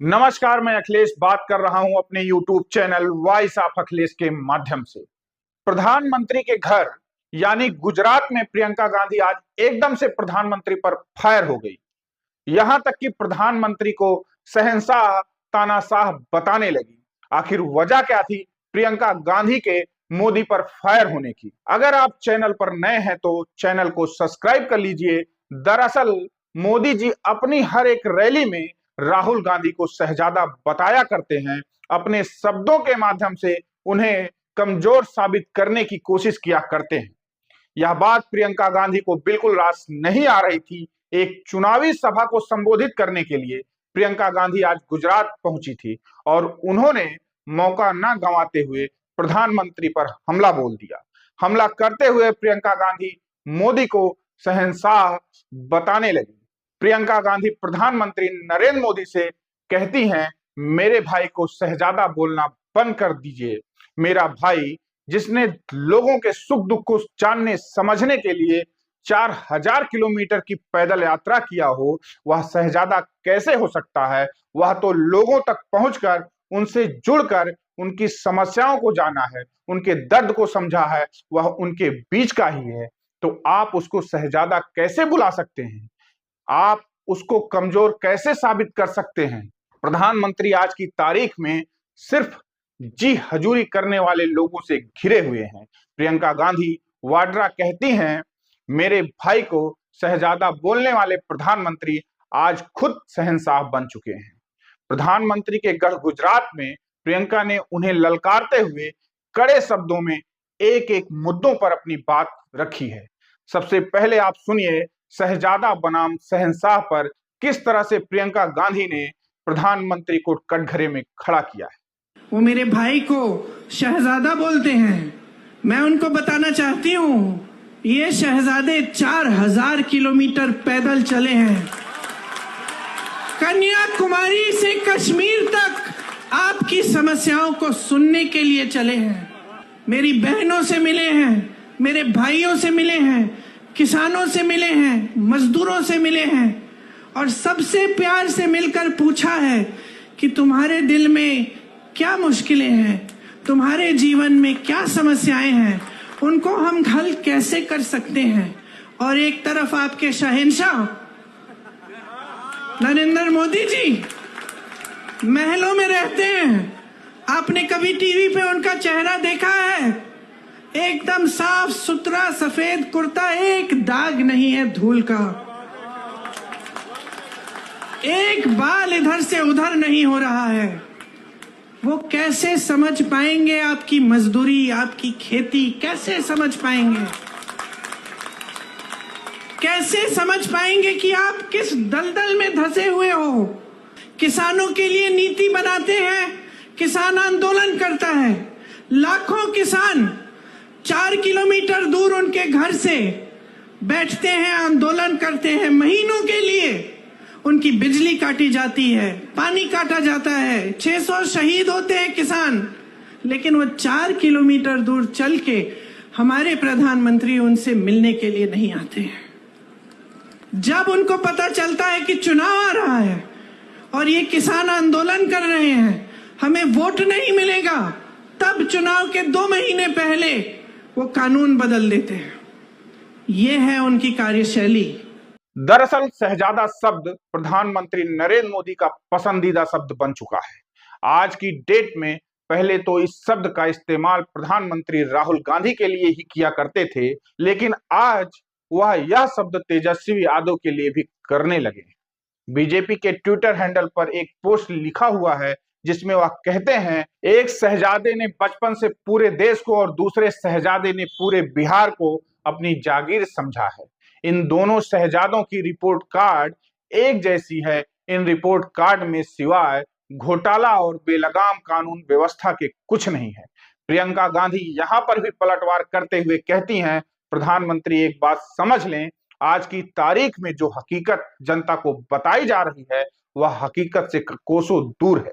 नमस्कार, मैं अखिलेश बात कर रहा हूं अपने YouTube channel voice of Akhilesh के माध्यम से। प्रधानमंत्री के घर यानी गुजरात में प्रियंका गांधी आज एकदम से प्रधानमंत्री पर फायर हो गई। यहां तक कि प्रधानमंत्री को शहंशाह तानाशाह बताने लगी। आखिर वजह क्या थी प्रियंका गांधी के मोदी पर फायर होने की? अगर आप चैनल पर नए हैं तो चैनल को सब्सक्राइब कर लीजिए। दरअसल मोदी जी अपनी हर एक रैली में राहुल गांधी को शहजादा बताया करते हैं। अपने शब्दों के माध्यम से उन्हें कमजोर साबित करने की कोशिश किया करते हैं। यह बात प्रियंका गांधी को बिल्कुल रास नहीं आ रही थी। एक चुनावी सभा को संबोधित करने के लिए प्रियंका गांधी आज गुजरात पहुंची थी और उन्होंने मौका न गंवाते हुए प्रधानमंत्री पर हमला बोल दिया। हमला करते हुए प्रियंका गांधी मोदी को शहंशाह बताने लगी। प्रियंका गांधी प्रधानमंत्री नरेंद्र मोदी से कहती हैं, मेरे भाई को शहजादा बोलना बंद कर दीजिए। मेरा भाई जिसने लोगों के सुख दुख को जानने समझने के लिए 4000 किलोमीटर की पैदल यात्रा किया हो, वह शहजादा कैसे हो सकता है? वह तो लोगों तक पहुंचकर उनसे जुड़कर उनकी समस्याओं को जाना है, उनके दर्द को समझा है, वह उनके बीच का ही है। तो आप उसको शहजादा कैसे बुला सकते हैं? आप उसको कमजोर कैसे साबित कर सकते हैं? प्रधानमंत्री आज की तारीख में सिर्फ जी हजूरी करने वाले लोगों से घिरे हुए हैं। प्रियंका गांधी वाड्रा कहती हैं, मेरे भाई को शहजादा बोलने वाले प्रधानमंत्री आज खुद शहंशाह बन चुके हैं। प्रधानमंत्री के गढ़ गुजरात में प्रियंका ने उन्हें ललकारते हुए कड़े शब्दों में एक एक मुद्दों पर अपनी बात रखी है। सबसे पहले आप सुनिए शहजादा बनाम शहंशाह पर किस तरह से प्रियंका गांधी ने प्रधानमंत्री को कटघरे में खड़ा किया है। वो मेरे भाई को शहजादा बोलते हैं। मैं उनको बताना चाहती हूँ, ये शहजादे 4000 किलोमीटर पैदल चले हैं। कन्याकुमारी से कश्मीर तक आपकी समस्याओं को सुनने के लिए चले हैं। मेरी बहनों से मिले हैं, मेरे भाइयों से मिले हैं, किसानों से मिले हैं, मजदूरों से मिले हैं और सबसे प्यार से मिलकर पूछा है कि तुम्हारे दिल में क्या मुश्किलें हैं, तुम्हारे जीवन में क्या समस्याएं हैं, उनको हम हल कैसे कर सकते हैं। और एक तरफ आपके शहंशाह नरेंद्र मोदी जी महलों में रहते हैं। आपने कभी टीवी पे उनका चेहरा देखा है? एकदम साफ सुथरा सफेद कुर्ता, एक दाग नहीं है धूल का, एक बाल इधर से उधर नहीं हो रहा है। वो कैसे समझ पाएंगे आपकी मजदूरी, आपकी खेती? कैसे समझ पाएंगे? कैसे समझ पाएंगे कि आप किस दलदल में धंसे हुए हो? किसानों के लिए नीति बनाते हैं, किसान आंदोलन करता है। लाखों किसान 4 किलोमीटर दूर उनके घर से बैठते हैं, आंदोलन करते हैं। महीनों के लिए उनकी बिजली काटी जाती है, पानी काटा जाता है, 600 शहीद होते हैं किसान, लेकिन वो 4 किलोमीटर दूर चल के हमारे प्रधानमंत्री उनसे मिलने के लिए नहीं आते हैं। जब उनको पता चलता है कि चुनाव आ रहा है और ये किसान आंदोलन कर रहे हैं, हमें वोट नहीं मिलेगा, तब चुनाव के 2 महीने पहले वो कानून बदल देते हैं। ये है उनकी कार्यशैली। दरअसल शहजादा शब्द प्रधानमंत्री नरेंद्र मोदी का पसंदीदा शब्द बन चुका है। आज की डेट में पहले तो इस शब्द का इस्तेमाल प्रधानमंत्री राहुल गांधी के लिए ही किया करते थे, लेकिन आज वह यह शब्द तेजस्वी यादव के लिए भी करने लगे। बीजेपी के ट्विटर हैंडल पर एक पोस्ट लिखा हुआ है जिसमें वह कहते हैं, एक शहजादे ने बचपन से पूरे देश को और दूसरे शहजादे ने पूरे बिहार को अपनी जागीर समझा है। इन दोनों शहजादों की रिपोर्ट कार्ड एक जैसी है। इन रिपोर्ट कार्ड में सिवाय घोटाला और बेलगाम कानून व्यवस्था के कुछ नहीं है। प्रियंका गांधी यहां पर भी पलटवार करते हुए कहती हैं, प्रधानमंत्री एक बात समझ लें, आज की तारीख में जो हकीकत जनता को बताई जा रही है वह हकीकत से कोसों दूर है,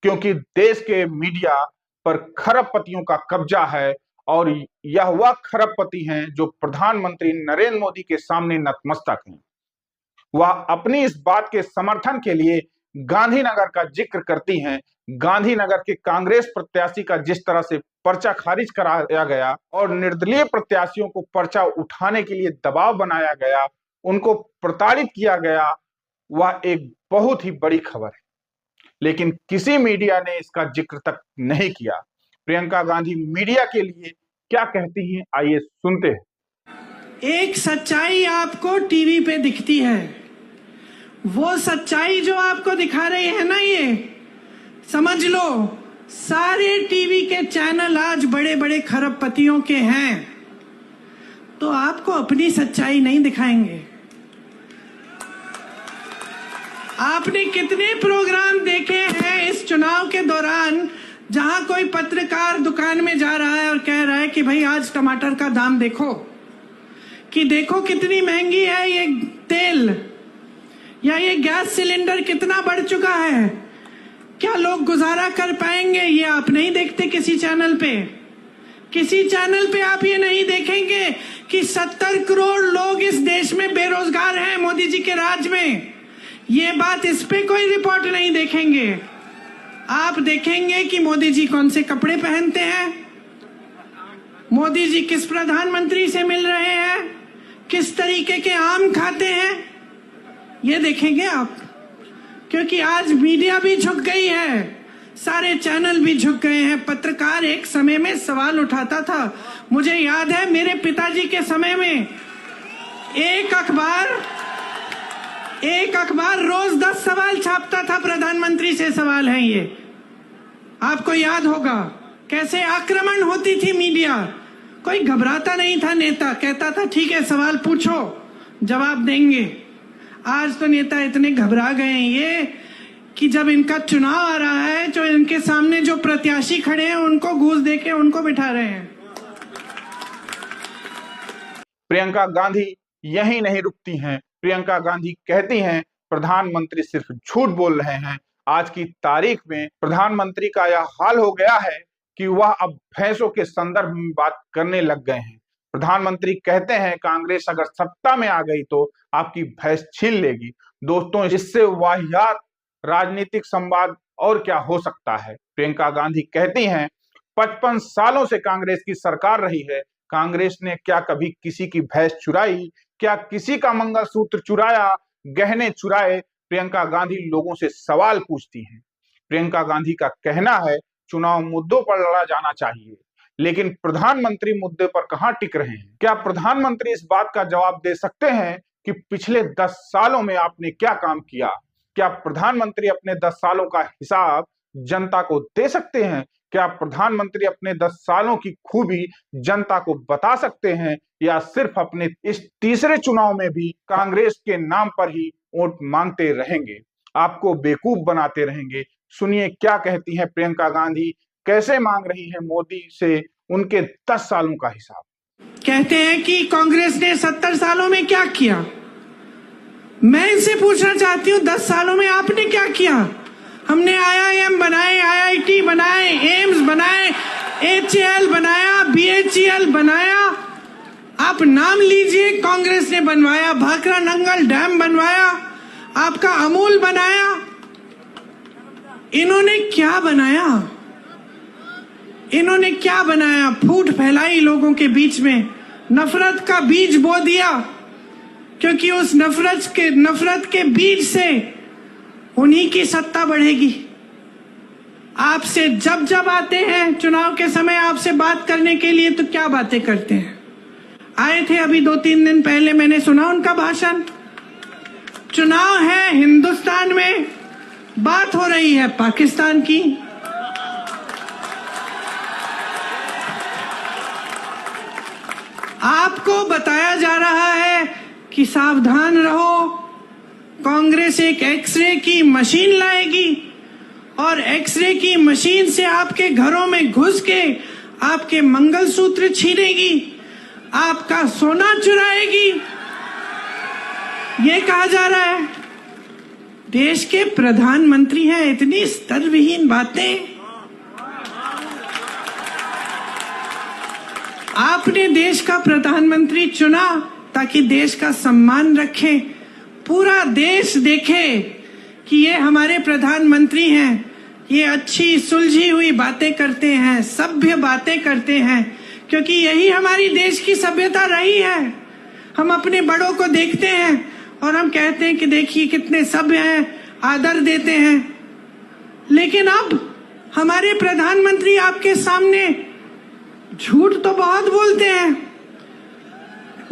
क्योंकि देश के मीडिया पर खरबपतियों का कब्जा है और यह वह खरबपति हैं जो प्रधानमंत्री नरेंद्र मोदी के सामने नतमस्तक हैं। वह अपनी इस बात के समर्थन के लिए गांधीनगर का जिक्र करती हैं। गांधीनगर के कांग्रेस प्रत्याशी का जिस तरह से पर्चा खारिज कराया गया और निर्दलीय प्रत्याशियों को पर्चा उठाने के लिए दबाव बनाया गया, उनको प्रताड़ित किया गया, वह एक बहुत ही बड़ी खबर है। लेकिन किसी मीडिया ने इसका जिक्र तक नहीं किया। प्रियंका गांधी मीडिया के लिए क्या कहती हैं, आइए सुनते हैं। एक सच्चाई आपको टीवी पे दिखती है, वो सच्चाई जो आपको दिखा रही है ना, ये समझ लो सारे टीवी के चैनल आज बड़े बड़े खरबपतियों के हैं, तो आपको अपनी सच्चाई नहीं दिखाएंगे। आपने कितने प्रोग्राम देखे हैं इस चुनाव के दौरान जहां कोई पत्रकार दुकान में जा रहा है और कह रहा है कि भाई आज टमाटर का दाम देखो, कि देखो कितनी महंगी है ये तेल, या ये गैस सिलेंडर कितना बढ़ चुका है, क्या लोग गुजारा कर पाएंगे? ये आप नहीं देखते किसी चैनल पे। किसी चैनल पे आप ये नहीं देखेंगे कि 70 करोड़ लोग इस देश में बेरोजगार हैं मोदी जी के राज में। ये बात, इस पे कोई रिपोर्ट नहीं देखेंगे। आप देखेंगे कि मोदी जी कौन से कपड़े पहनते हैं, मोदी जी किस प्रधानमंत्री से मिल रहे हैं, किस तरीके के आम खाते हैं, ये देखेंगे आप। क्योंकि आज मीडिया भी झुक गई है, सारे चैनल भी झुक गए हैं। पत्रकार एक समय में सवाल उठाता था, मुझे याद है मेरे पिताजी के समय में एक अखबार रोज 10 सवाल छापता था, प्रधानमंत्री से सवाल है ये। आपको याद होगा कैसे आक्रमण होती थी मीडिया, कोई घबराता नहीं था। नेता कहता था ठीक है सवाल पूछो, जवाब देंगे। आज तो नेता इतने घबरा गए हैं ये कि जब इनका चुनाव आ रहा है तो इनके सामने जो प्रत्याशी खड़े हैं उनको घूस देके उनको बिठा रहे हैं। प्रियंका गांधी यही नहीं रुकती हैं। प्रियंका गांधी कहती हैं प्रधानमंत्री सिर्फ झूठ बोल रहे हैं। आज की तारीख में प्रधानमंत्री का यह हाल हो गया है कि वह अब भैंसों के संदर्भ में बात करने लग गए हैं। प्रधानमंत्री कहते हैं कांग्रेस अगर सत्ता में आ गई तो आपकी भैंस छीन लेगी। दोस्तों, इससे वाहियात राजनीतिक संवाद और क्या हो सकता है। प्रियंका गांधी कहती हैं 55 सालों से कांग्रेस की सरकार रही है, कांग्रेस ने क्या कभी किसी की भैंस चुराई, क्या किसी का मंगलसूत्र चुराया, गहने चुराए? प्रियंका गांधी लोगों से सवाल पूछती हैं। प्रियंका गांधी का कहना है चुनाव मुद्दों पर लड़ा जाना चाहिए, लेकिन प्रधानमंत्री मुद्दे पर कहां टिक रहे हैं? क्या प्रधानमंत्री इस बात का जवाब दे सकते हैं कि पिछले 10 सालों में आपने क्या काम किया? क्या प्रधानमंत्री अपने 10 सालों का हिसाब जनता को दे सकते हैं? क्या प्रधानमंत्री अपने 10 सालों की खूबी जनता को बता सकते हैं, या सिर्फ अपने इस तीसरे चुनाव में भी कांग्रेस के नाम पर ही वोट मांगते रहेंगे, आपको बेवकूफ बनाते रहेंगे? सुनिए क्या कहती हैं प्रियंका गांधी, कैसे मांग रही है मोदी से उनके 10 सालों का हिसाब। कहते हैं कि कांग्रेस ने 70 सालों में क्या किया। मैं इनसे पूछना चाहती हूँ 10 सालों में आपने क्या किया? हमने IIM बनाए, IIT बनाए, एम्स बनाए, HAL बनाया, BHEL बनाया। आप नाम लीजिए, कांग्रेस ने बनवाया। भाखरा नंगल डैम बनवाया, आपका अमूल बनाया। इन्होंने क्या बनाया? इन्होंने क्या बनाया? फूट फैलाई लोगों के बीच में, नफरत का बीज बो दिया, क्योंकि उस नफरत के बीज से उन्हीं की सत्ता बढ़ेगी। आपसे जब आते हैं चुनाव के समय आपसे बात करने के लिए, तो क्या बातें करते हैं? आए थे अभी 2-3 दिन पहले, मैंने सुना उनका भाषण। चुनाव है हिंदुस्तान में, बात हो रही है पाकिस्तान की। आपको बताया जा रहा है कि सावधान रहो, कांग्रेस एक एक्सरे की मशीन लाएगी और एक्सरे की मशीन से आपके घरों में घुस के आपके मंगलसूत्र छीनेगी, आपका सोना चुराएगी, ये कहा जा रहा है। देश के प्रधानमंत्री हैं, इतनी स्तरविहीन बातें। आपने देश का प्रधानमंत्री चुना ताकि देश का सम्मान रखें, पूरा देश देखे कि ये हमारे प्रधानमंत्री हैं, ये अच्छी सुलझी हुई बातें करते हैं, सभ्य बातें करते हैं, क्योंकि यही हमारी देश की सभ्यता रही है। हम अपने बड़ों को देखते हैं और हम कहते हैं कि देखिए कितने सभ्य हैं, आदर देते हैं। लेकिन अब हमारे प्रधानमंत्री आपके सामने झूठ तो बहुत बोलते हैं,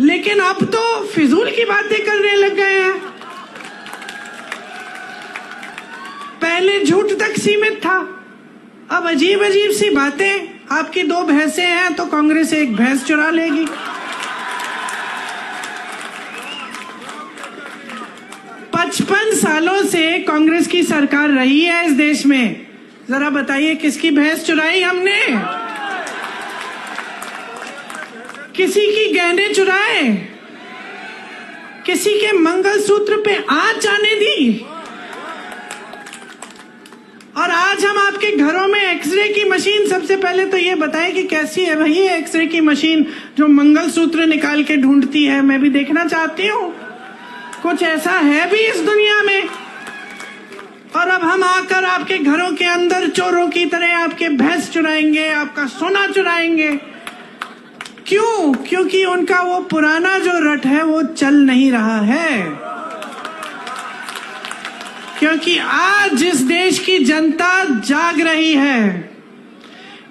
लेकिन अब तो फिजूल की बातें करने लग गए हैं। पहले झूठ तक सीमित था, अब अजीब अजीब सी बातें। आपकी 2 भैंसें हैं तो कांग्रेस 1 भैंस चुरा लेगी। पचपन सालों से कांग्रेस की सरकार रही है इस देश में। जरा बताइए किसकी भैंस चुराई हमने? किसी की गहने चुराए? किसी के मंगलसूत्र पे आंच आने दी? और आज हम आपके घरों में एक्सरे की मशीन, सबसे पहले तो ये बताएं कि कैसी है भाई ये एक्सरे की मशीन जो मंगलसूत्र निकाल के ढूंढती है? मैं भी देखना चाहती हूँ, कुछ ऐसा है भी इस दुनिया में। और अब हम आकर आपके घरों के अंदर चोरों की तरह आपके भैंस चुराएंगे, आपका सोना चुराएंगे। क्यों? क्योंकि उनका वो पुराना जो रट है वो चल नहीं रहा है। क्योंकि आज इस देश की जनता जाग रही है,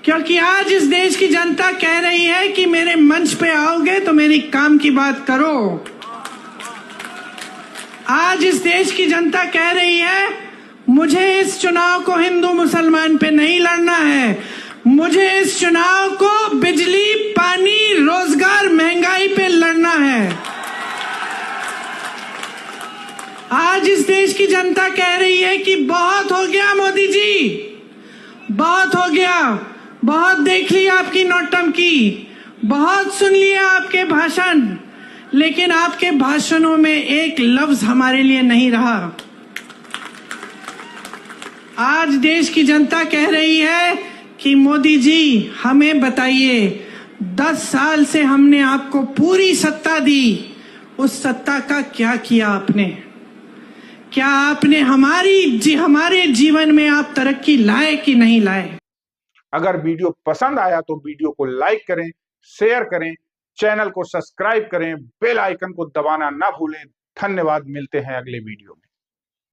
क्योंकि आज इस देश की जनता कह रही है कि मेरे मंच पे आओगे तो मेरी काम की बात करो। आज इस देश की जनता कह रही है मुझे इस चुनाव को हिंदू मुसलमान पे नहीं लड़ना है, मुझे इस चुनाव को बिजली, पानी, रोजगार, महंगाई पे लड़ना है। आज इस देश की जनता कह रही है कि बहुत हो गया मोदी जी, बहुत हो गया, बहुत देख लिया आपकी नौटंकी, बहुत सुन लिया आपके भाषण, लेकिन आपके भाषणों में एक लफ्ज हमारे लिए नहीं रहा। आज देश की जनता कह रही है कि मोदी जी हमें बताइए, 10 साल से हमने आपको पूरी सत्ता दी, उस सत्ता का क्या किया आपने? क्या आपने हमारे जीवन में आप तरक्की लाए कि नहीं लाए? अगर वीडियो पसंद आया तो वीडियो को लाइक करें, शेयर करें, चैनल को सब्सक्राइब करें, बेल आइकन को दबाना ना भूलें। धन्यवाद, मिलते हैं अगले वीडियो में।